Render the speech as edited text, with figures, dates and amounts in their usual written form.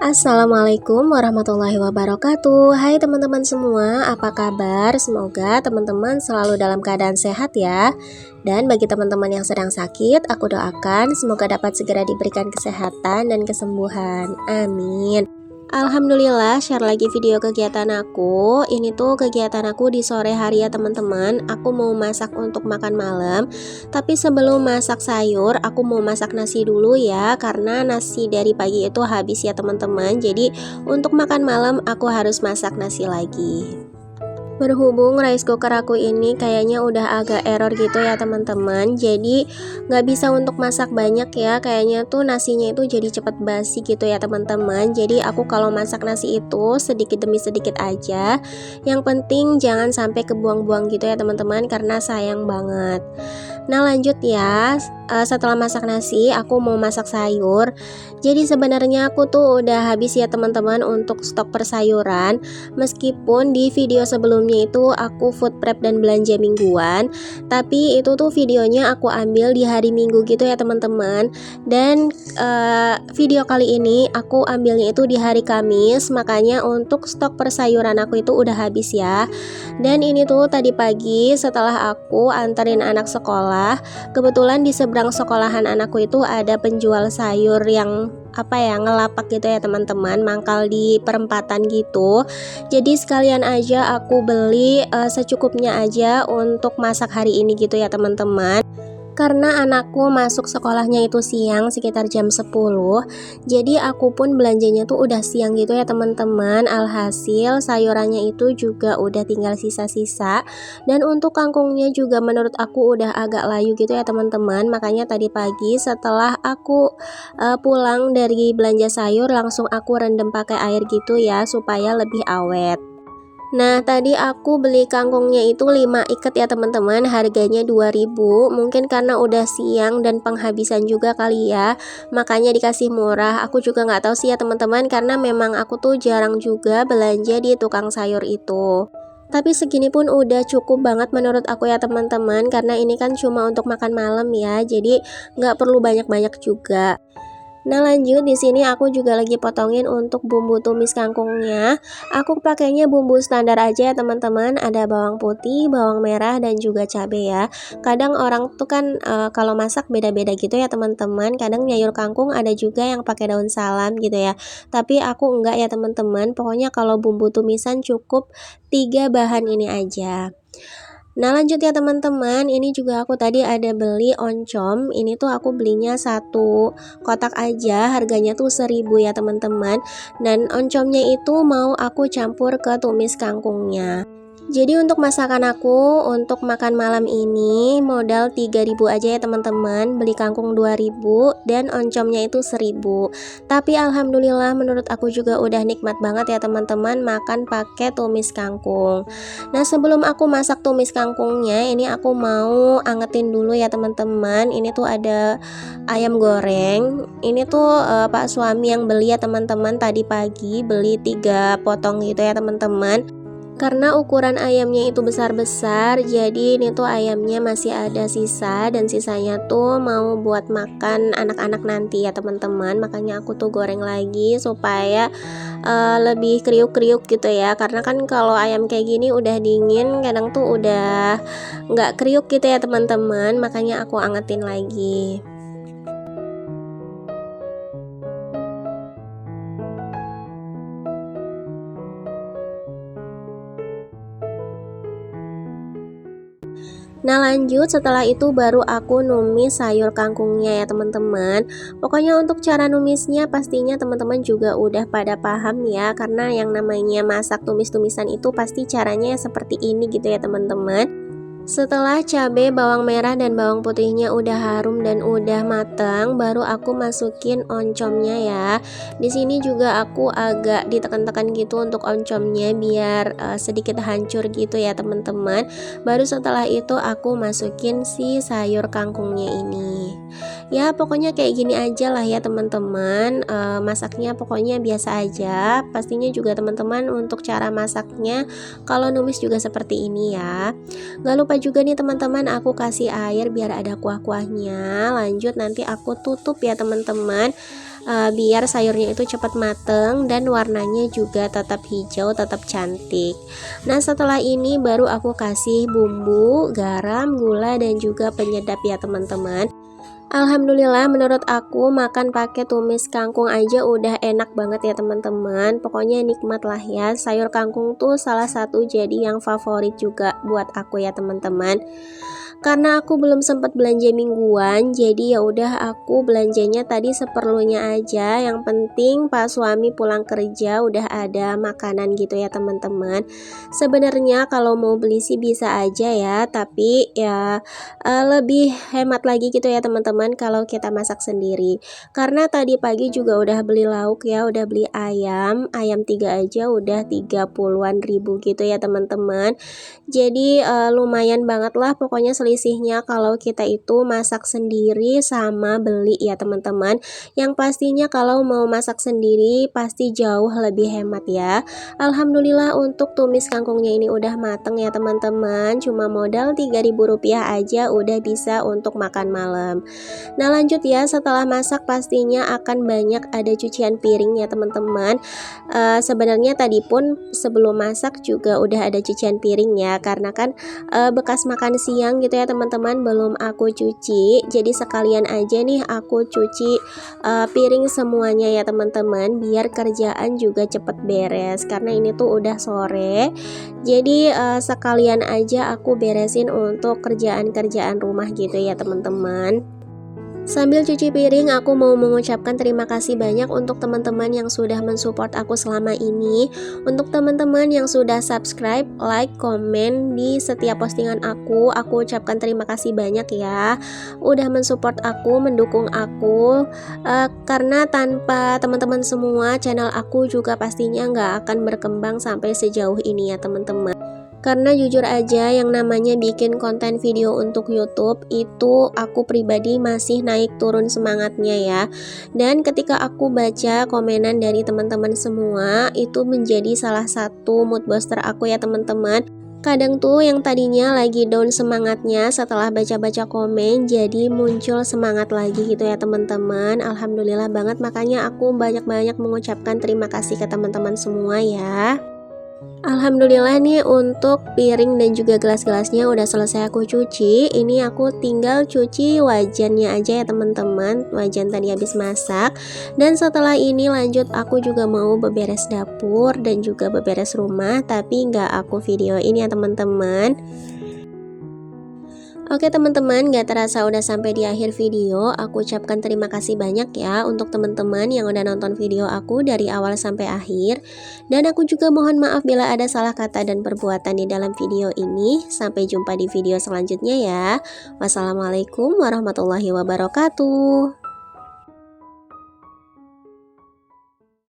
Assalamualaikum warahmatullahi wabarakatuh. Hai teman-teman semua, apa kabar? Semoga teman-teman selalu dalam keadaan sehat ya. Dan bagi teman-teman yang sedang sakit, aku doakan semoga dapat segera diberikan kesehatan dan kesembuhan. Amin. Alhamdulillah, share lagi video kegiatan aku. Ini tuh kegiatan aku di sore hari ya teman-teman. Aku mau masak untuk makan malam. Tapi sebelum masak sayur, aku mau masak nasi dulu ya. Karena nasi dari pagi itu habis ya teman-teman. Jadi untuk makan malam aku harus masak nasi lagi. Berhubung rice cooker aku ini kayaknya udah agak error gitu ya teman-teman. Jadi nggak bisa untuk masak banyak ya. Kayaknya tuh nasinya itu jadi cepet basi gitu ya teman-teman. Jadi aku kalau masak nasi itu sedikit demi sedikit aja. Yang penting jangan sampai kebuang-buang gitu ya teman-teman, karena sayang banget. Nah lanjut ya, setelah masak nasi aku mau masak sayur. Jadi sebenarnya aku tuh udah habis ya teman-teman untuk stok persayuran. Meskipun di video sebelumnya itu aku food prep dan belanja mingguan, tapi itu tuh videonya aku ambil di hari Minggu gitu ya teman-teman. Dan video kali ini aku ambilnya itu di hari Kamis, makanya untuk stok persayuran aku itu udah habis ya. Dan ini tuh tadi pagi setelah aku anterin anak sekolah, kebetulan di seberang sekolahan anakku itu ada penjual sayur yang ngelapak gitu ya teman-teman, mangkal di perempatan gitu. Jadi sekalian aja aku beli secukupnya aja untuk masak hari ini gitu ya teman-teman. Karena anakku masuk sekolahnya itu siang sekitar jam 10. Jadi aku pun belanjanya tuh udah siang gitu ya teman-teman. Alhasil sayurannya itu juga udah tinggal sisa-sisa. Dan untuk kangkungnya juga menurut aku udah agak layu gitu ya teman-teman. Makanya tadi pagi setelah aku pulang dari belanja sayur, langsung aku rendam pakai air gitu ya supaya lebih awet. Nah tadi aku beli kangkungnya itu 5 ikat ya teman-teman, harganya 2000. Mungkin karena udah siang dan penghabisan juga kali ya, makanya dikasih murah. Aku juga nggak tahu sih ya teman-teman, karena memang aku tuh jarang juga belanja di tukang sayur itu. Tapi segini pun udah cukup banget menurut aku ya teman-teman, karena ini kan cuma untuk makan malam ya, jadi nggak perlu banyak-banyak juga. Nah lanjut di sini aku juga lagi potongin untuk bumbu tumis kangkungnya. Aku pakainya bumbu standar aja ya teman-teman. Ada bawang putih, bawang merah dan juga cabai ya. Kadang orang tuh kan kalau masak beda-beda gitu ya teman-teman. Kadang nyayur kangkung ada juga yang pakai daun salam gitu ya. Tapi aku enggak ya teman-teman. Pokoknya kalau bumbu tumisan cukup 3 bahan ini aja. Nah lanjut ya teman-teman, ini juga aku tadi ada beli oncom. Ini tuh aku belinya satu kotak aja, harganya tuh 1000 ya teman-teman. Dan oncomnya itu mau aku campur ke tumis kangkungnya. Jadi untuk masakan aku untuk makan malam ini modal 3000 aja ya teman-teman. Beli kangkung 2000 dan oncomnya itu 1000. Tapi alhamdulillah menurut aku juga udah nikmat banget ya teman-teman makan pakai tumis kangkung. Nah sebelum aku masak tumis kangkungnya, ini aku mau angetin dulu ya teman-teman. Ini tuh ada ayam goreng. Ini tuh Pak suami yang beli ya teman-teman, tadi pagi beli 3 potong gitu ya teman-teman. Karena ukuran ayamnya itu besar-besar, jadi ini tuh ayamnya masih ada sisa, dan sisanya tuh mau buat makan anak-anak nanti ya teman-teman. Makanya aku tuh goreng lagi supaya lebih kriuk-kriuk gitu ya. Karena kan kalau ayam kayak gini udah dingin, kadang tuh udah nggak kriuk gitu ya teman-teman. Makanya aku angetin lagi. Nah lanjut setelah itu baru aku numis sayur kangkungnya ya teman-teman. Pokoknya untuk cara numisnya pastinya teman-teman juga udah pada paham ya, karena yang namanya masak tumis-tumisan itu pasti caranya seperti ini gitu ya teman-teman. Setelah cabai, bawang merah, dan bawang putihnya udah harum dan udah matang, baru aku masukin oncomnya ya. Di sini juga aku agak ditekan-tekan gitu untuk oncomnya biar sedikit hancur gitu ya teman-teman. Baru setelah itu aku masukin si sayur kangkungnya ini. Ya pokoknya kayak gini aja lah ya teman-teman. Masaknya pokoknya biasa aja. Pastinya juga teman-teman untuk cara masaknya kalau numis juga seperti ini ya. Gak lupa juga nih teman-teman, aku kasih air biar ada kuah-kuahnya. Lanjut nanti aku tutup ya teman-teman. biar sayurnya itu cepat mateng dan warnanya juga tetap hijau, tetap cantik. Nah, setelah ini baru aku kasih bumbu, garam, gula, dan juga penyedap ya teman-teman. Alhamdulillah menurut aku makan pakai tumis kangkung aja udah enak banget ya teman-teman. Pokoknya nikmat lah ya. Sayur kangkung tuh salah satu jadi yang favorit juga buat aku ya teman-teman. Karena aku belum sempat belanja mingguan, jadi ya udah aku belanjanya tadi seperlunya aja. Yang penting pas suami pulang kerja udah ada makanan gitu ya teman-teman. Sebenarnya kalau mau beli sih bisa aja ya, tapi ya lebih hemat lagi gitu ya teman-teman kalau kita masak sendiri. Karena tadi pagi juga udah beli lauk ya, udah beli ayam 3 aja udah 30-an ribu gitu ya teman-teman. Jadi lumayan banget lah pokoknya selisihnya kalau kita itu masak sendiri sama beli ya teman-teman. Yang pastinya kalau mau masak sendiri pasti jauh lebih hemat ya. Alhamdulillah untuk tumis kangkungnya ini udah mateng ya teman-teman. Cuma modal Rp3.000 aja udah bisa untuk makan malam. Nah lanjut ya, setelah masak pastinya akan banyak ada cucian piring ya teman-teman. Sebenarnya tadi pun sebelum masak juga udah ada cucian piring ya, karena kan bekas makan siang gitu ya teman-teman belum aku cuci. Jadi sekalian aja nih aku cuci piring semuanya ya teman-teman, biar kerjaan juga cepet beres. Karena ini tuh udah sore, jadi sekalian aja aku beresin untuk kerjaan-kerjaan rumah gitu ya teman-teman. Sambil cuci piring, aku mau mengucapkan terima kasih banyak untuk teman-teman yang sudah mensupport aku selama ini. Untuk teman-teman yang sudah subscribe, like, komen di setiap postingan aku ucapkan terima kasih banyak ya. Udah mensupport aku, mendukung aku. Karena tanpa teman-teman semua, channel aku juga pastinya nggak akan berkembang sampai sejauh ini ya teman-teman. Karena jujur aja yang namanya bikin konten video untuk YouTube itu aku pribadi masih naik turun semangatnya ya. Dan ketika aku baca komenan dari teman-teman semua, itu menjadi salah satu mood booster aku ya teman-teman. Kadang tuh yang tadinya lagi down semangatnya setelah baca-baca komen jadi muncul semangat lagi gitu ya teman-teman. Alhamdulillah banget, makanya aku banyak-banyak mengucapkan terima kasih ke teman-teman semua ya. Alhamdulillah nih untuk piring dan juga gelas-gelasnya udah selesai aku cuci. Ini aku tinggal cuci wajannya aja ya teman-teman. Wajan tadi habis masak. Dan setelah ini lanjut aku juga mau beberes dapur dan juga beberes rumah, tapi nggak aku videoin ya teman-teman. Oke teman-teman, gak terasa udah sampai di akhir video. Aku ucapkan terima kasih banyak ya untuk teman-teman yang udah nonton video aku dari awal sampai akhir. Dan aku juga mohon maaf bila ada salah kata dan perbuatan di dalam video ini. Sampai jumpa di video selanjutnya ya. Wassalamualaikum warahmatullahi wabarakatuh.